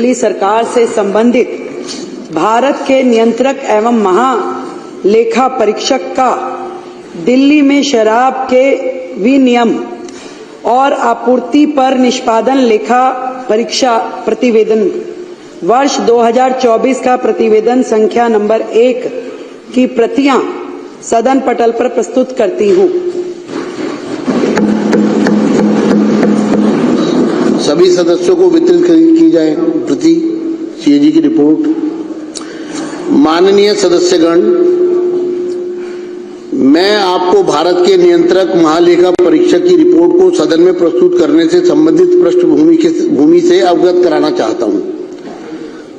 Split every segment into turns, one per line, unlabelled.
दिल्ली सरकार से संबंधित भारत के नियंत्रक एवं महालेखा परीक्षक का दिल्ली में शराब के विनियम और आपूर्ति पर निष्पादन लेखा परीक्षा प्रतिवेदन वर्ष 2024 का प्रतिवेदन संख्या नंबर 1 की प्रतियां सदन पटल पर प्रस्तुत करती हूं।
सभी सदस्यों को वितरित की जाए प्रति सीएजी की रिपोर्ट। माननीय सदस्यगण, मैं आपको भारत के नियंत्रक महालेखा परीक्षक की रिपोर्ट को सदन में प्रस्तुत करने से संबंधित पृष्ठभूमि से अवगत कराना चाहता हूं।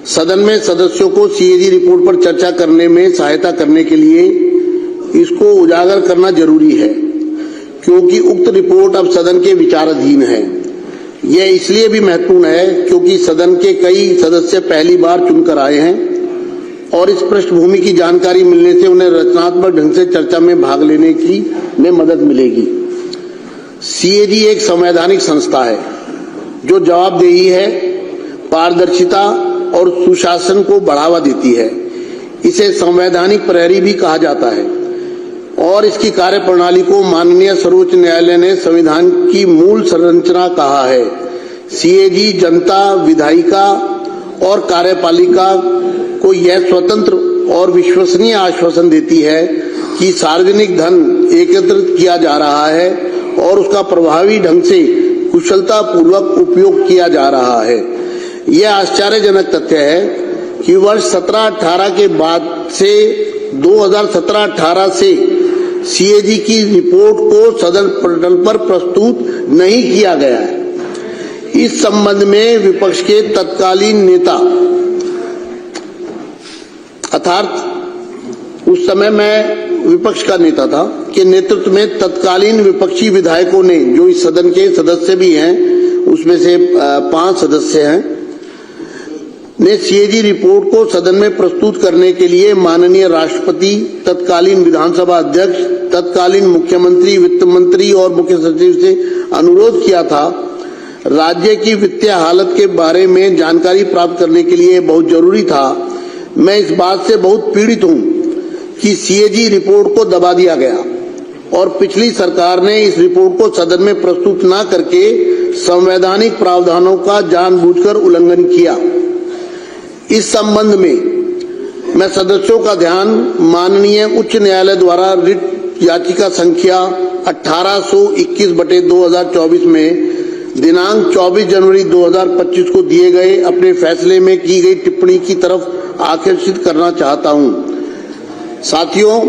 सदन में सदस्यों को सीएजी रिपोर्ट पर चर्चा करने में सहायता करने के लिए इसको उजागर करना जरूरी है, क्योंकि उक्त रिपोर्ट अब सदन के विचाराधीन है। यह इसलिए भी महत्वपूर्ण है क्योंकि सदन के कई सदस्य पहली बार चुनकर आए हैं और इस पृष्ठभूमि की जानकारी मिलने से उन्हें रचनात्मक ढंग से चर्चा में भाग लेने में मदद मिलेगी। सीएजी एक संवैधानिक संस्था है जो जवाबदेही है, पारदर्शिता और सुशासन को बढ़ावा देती है। इसे संवैधानिक प्रहरी भी कहा जाता है और इसकी कार्यप्रणाली को माननीय सर्वोच्च न्यायालय ने संविधान की मूल संरचना कहा है। सीएजी जनता, विधायिका और कार्यपालिका को यह स्वतंत्र और विश्वसनीय आश्वासन देती है कि सार्वजनिक धन एकत्रित किया जा रहा है और उसका प्रभावी ढंग से कुशलता पूर्वक उपयोग किया जा रहा है। यह आश्चर्यजनक तथ्य है कि वर्ष 17-18 के बाद से 2017-18 से सीएजी की रिपोर्ट को सदन पटल पर प्रस्तुत नहीं किया गया है। इस संबंध में विपक्ष के तत्कालीन नेता अर्थात उस समय मैं विपक्ष का नेता था के नेतृत्व में तत्कालीन विपक्षी विधायकों ने, जो इस सदन के सदस्य भी हैं, उसमें से 5 सदस्य हैं, ने सीएजी रिपोर्ट को सदन में प्रस्तुत करने के लिए माननीय राष्ट्रपति, तत्कालीन विधानसभा अध्यक्ष, तत्कालीन मुख्यमंत्री, वित्त मंत्री और मुख्य सचिव से अनुरोध किया था। राज्य की वित्तीय हालत के बारे में जानकारी प्राप्त करने के लिए बहुत जरूरी था। मैं इस बात से बहुत पीड़ित हूं कि सीएजी रिपोर्ट को दबा दिया गया और पिछली सरकार ने इस रिपोर्ट को सदन में प्रस्तुत न करके संवैधानिक प्रावधानों का जानबूझकर उल्लंघन किया। इस संबंध में मैं सदस्यों का ध्यान माननीय उच्च न्यायालय द्वारा रिट याचिका संख्या 1821/2024 में दिनांक 24 जनवरी 2025 को दिए गए अपने फैसले में की गई टिप्पणी की तरफ आकर्षित करना चाहता हूं। साथियों,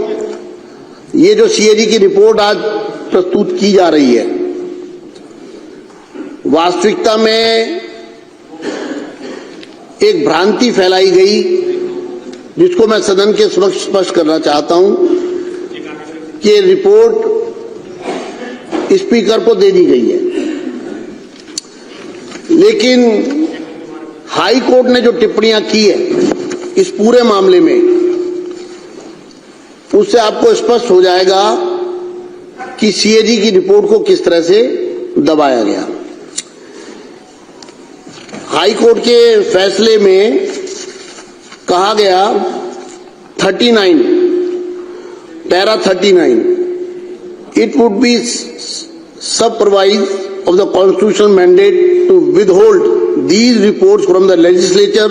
ये जो सीएजी की रिपोर्ट आज प्रस्तुत की जा रही है, वास्तविकता में एक भ्रांति फैलाई गई, जिसको मैं सदन के समक्ष स्पष्ट करना चाहता हूं कि रिपोर्ट स्पीकर को दे दी गई है, लेकिन हाई कोर्ट ने जो टिप्पणियां की है इस पूरे मामले में, उससे आपको स्पष्ट हो जाएगा कि सीएजी की रिपोर्ट को किस तरह से दबाया गया। हाई कोर्ट के फैसले में कहा गया 39 para 39 it would be supervised of the constitutional mandate to withhold these reports from the legislature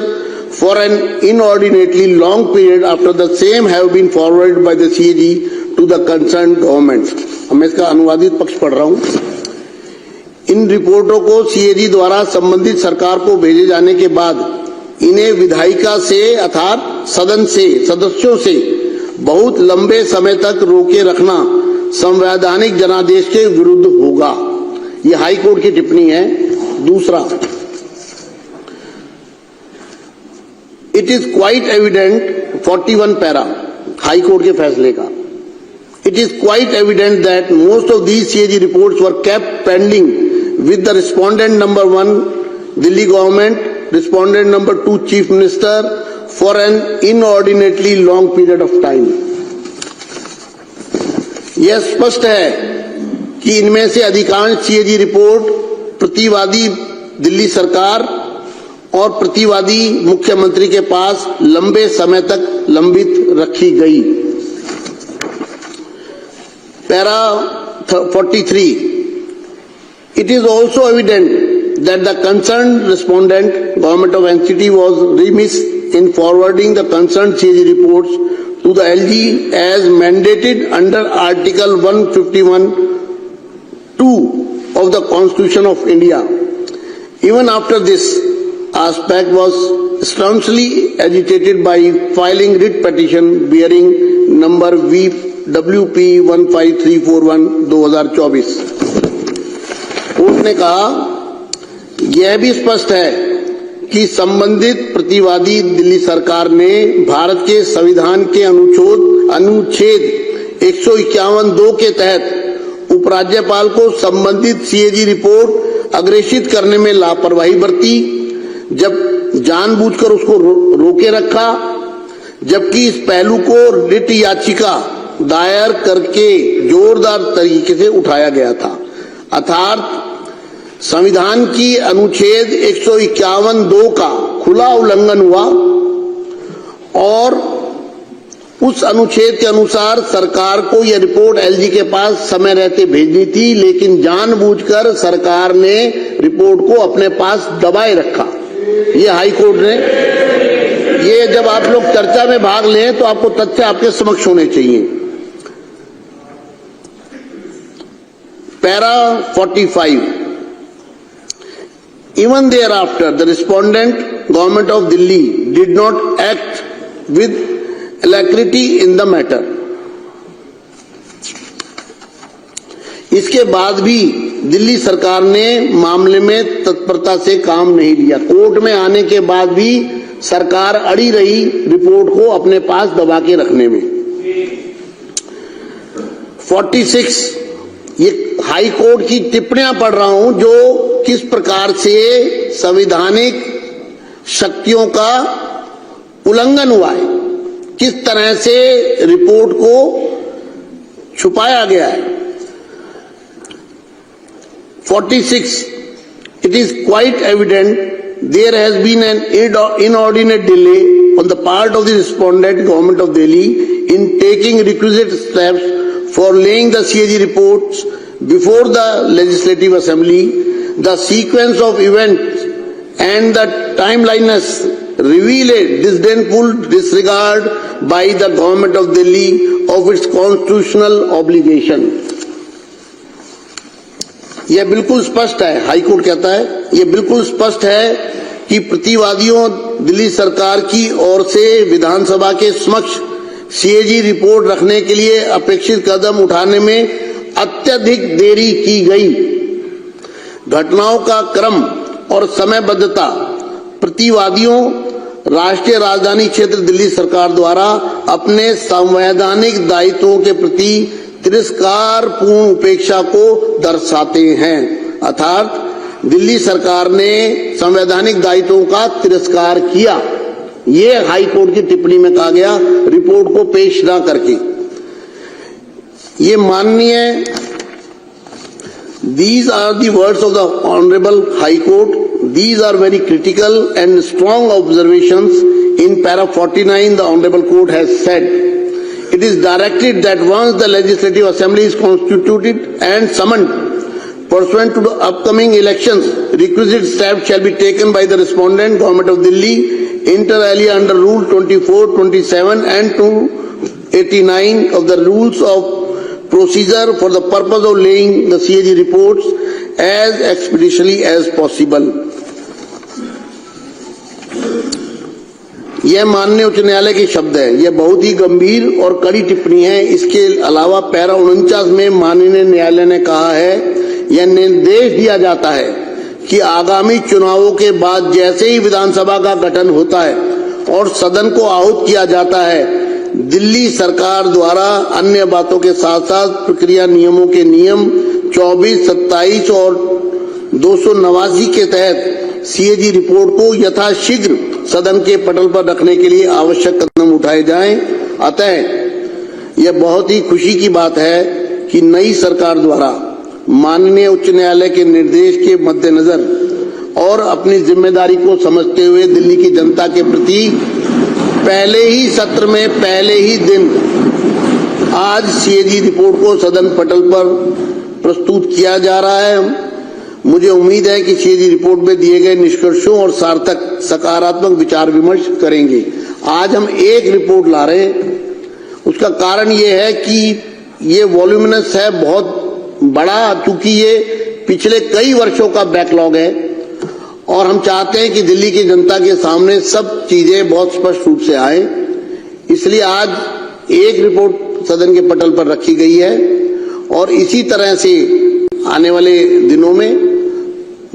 for an inordinately long period after the same have been forwarded by the CAG to the concerned government। मैं इसका अनुवादित पक्ष पढ़ रहा हूं। इन रिपोर्टों को CAG द्वारा संबंधित सरकार को भेजे जाने के बाद इन्हें विधायिका से अर्थात सदन से सदस्यों से बहुत लंबे समय तक रोके रखना संवैधानिक जनादेश के विरुद्ध होगा। यह हाई कोर्ट की टिप्पणी है। दूसरा, it is quite evident 41 para high court के फैसले का, it is quite evident that most of these CAG reports were kept pending with the respondent number 1 Delhi government, respondent number 2 chief minister for an inordinately long period of time। यह स्पष्ट है कि इनमें से अधिकांश सीएजी रिपोर्ट प्रतिवादी दिल्ली सरकार और प्रतिवादी मुख्यमंत्री के पास लंबे समय तक लंबित रखी गई। Para 43, it is also evident that the concerned respondent, Government of NCT, was remiss in forwarding the concerned CAG reports to the LG as mandated under Article 151(2) of the Constitution of India. Even after this aspect was staunchly agitated by filing writ petition bearing number WP 15341/2024। Court ने कहा, यह भी स्पष्ट है कि संबंधित प्रतिवादी दिल्ली सरकार ने भारत के संविधान के अनुच्छेद 151(2) के तहत उपराज्यपाल को संबंधित सीएजी रिपोर्ट अग्रेषित करने में लापरवाही बरती, जब जानबूझकर उसको रोके रखा, जबकि इस पहलू को रिट याचिका दायर करके जोरदार तरीके से उठाया गया था। अर्थात संविधान की अनुच्छेद 151(2) का खुला उल्लंघन हुआ और उस अनुच्छेद के अनुसार सरकार को यह रिपोर्ट एलजी के पास समय रहते भेजनी थी, लेकिन जानबूझकर सरकार ने रिपोर्ट को अपने पास दबाए रखा। ये हाई कोर्ट ने, ये जब आप लोग चर्चा में भाग लें तो आपको तथ्य आपके समक्ष होने चाहिए। Para 45, even thereafter the respondent, Government of Delhi, did not act with alacrity in the matter. इसके बाद भी दिल्ली सरकार ने मामले में तत्परता से काम नहीं लिया। कोर्ट में आने के बाद भी सरकार अड़ी रही रिपोर्ट को अपने पास दबा के रखने में। 46, ये हाई कोर्ट की टिप्पणियां पढ़ रहा हूं जो किस प्रकार से संवैधानिक शक्तियों का उल्लंघन हुआ है, किस तरह से रिपोर्ट को छुपाया गया है। 46, it is quite evident there has been an inordinate delay on the part of the respondent, Government of Delhi, in taking requisite steps for laying the CAG reports before the Legislative Assembly. The sequence of events and the timeliness reveal a disdainful disregard by the Government of Delhi of its constitutional obligation. यह बिल्कुल स्पष्ट है, high court कहता है, यह बिल्कुल स्पष्ट है कि प्रतिवादियों दिल्ली सरकार की ओर से विधानसभा के समक्ष सीएजी रिपोर्ट रखने के लिए अपेक्षित कदम उठाने में अत्यधिक देरी की गई। घटनाओं का क्रम और समयबद्धता प्रतिवादियों राष्ट्रीय राजधानी क्षेत्र दिल्ली सरकार द्वारा अपने संवैधानिक दायित्वों के प्रति तिरस्कारपूर्ण उपेक्षा को दर्शाते हैं। अर्थात दिल्ली सरकार ने संवैधानिक दायित्वों का तिरस्कार किया, ये हाई कोर्ट की टिप्पणी में कहा गया रिपोर्ट को पेश ना करके। ये माननीय, these are the words of the Honorable High Court. These are very critical and strong observations. In para 49, the Honorable Court has said, it is directed that once the Legislative Assembly is constituted and summoned, pursuant to the upcoming elections, requisite steps shall be taken by the respondent, Government of Delhi, inter alia under Rule 24, 27 and 289 of the Rules of Procedure for the purpose of laying the CAG reports as expeditiously as possible. यह माननीय उच्च न्यायालय के शब्द है, यह बहुत ही गंभीर और कड़ी टिप्पणी है। इसके अलावा पैरा 49 में माननीय न्यायालय ने कहा है, यह निर्देश दिया जाता है कि आगामी चुनावों के बाद जैसे ही विधानसभा का गठन होता है और सदन को आहूत किया जाता है, दिल्ली सरकार द्वारा अन्य बातों के साथ साथ प्रक्रिया नियमों के नियम 24, 27 और 289 के तहत सीएजी रिपोर्ट को यथाशीघ्र सदन के पटल पर रखने के लिए आवश्यक कदम उठाए जाएं। अतः यह बहुत ही खुशी की बात है कि नई सरकार द्वारा माननीय उच्च न्यायालय के निर्देश के मद्देनजर और अपनी जिम्मेदारी को समझते हुए दिल्ली की जनता के प्रति पहले ही सत्र में पहले ही दिन आज सीएजी रिपोर्ट को सदन पटल पर प्रस्तुत किया जा रहा है। मुझे उम्मीद है कि सीएजी रिपोर्ट में दिए गए निष्कर्षों और सार्थक सकारात्मक विचार विमर्श करेंगे। आज हम एक रिपोर्ट ला रहे हैं, उसका कारण ये है कि ये वॉल्यूमिनस है, बहुत बड़ा, चूंकि ये पिछले कई वर्षों का बैकलॉग है और हम चाहते हैं कि दिल्ली की जनता के सामने सब चीजें बहुत स्पष्ट रूप से आए। इसलिए आज एक रिपोर्ट सदन के पटल पर रखी गई है और इसी तरह से आने वाले दिनों में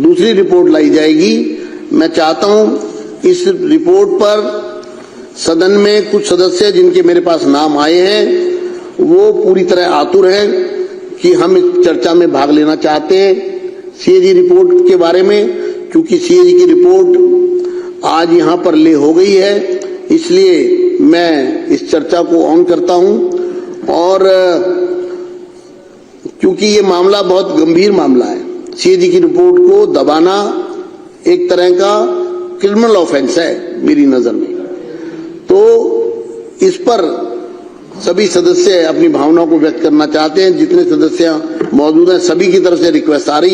दूसरी रिपोर्ट लाई जाएगी। मैं चाहता हूं इस रिपोर्ट पर सदन में कुछ सदस्य जिनके मेरे पास नाम आए हैं वो पूरी तरह आतुर हैं कि हम इस चर्चा में भाग लेना चाहते हैं सीएजी रिपोर्ट के बारे में। क्योंकि सीएजी की रिपोर्ट आज यहां पर ले हो गई है, इसलिए मैं इस चर्चा को ऑन करता हूं। और क्योंकि ये मामला बहुत गंभीर मामला है, सीएजी की रिपोर्ट को दबाना एक तरह का क्रिमिनल ऑफेंस है मेरी नजर में, तो इस पर सभी सदस्य अपनी भावनाओं को व्यक्त करना चाहते हैं। जितने सदस्य मौजूद हैं सभी की तरफ से रिक्वेस्ट आ रही है।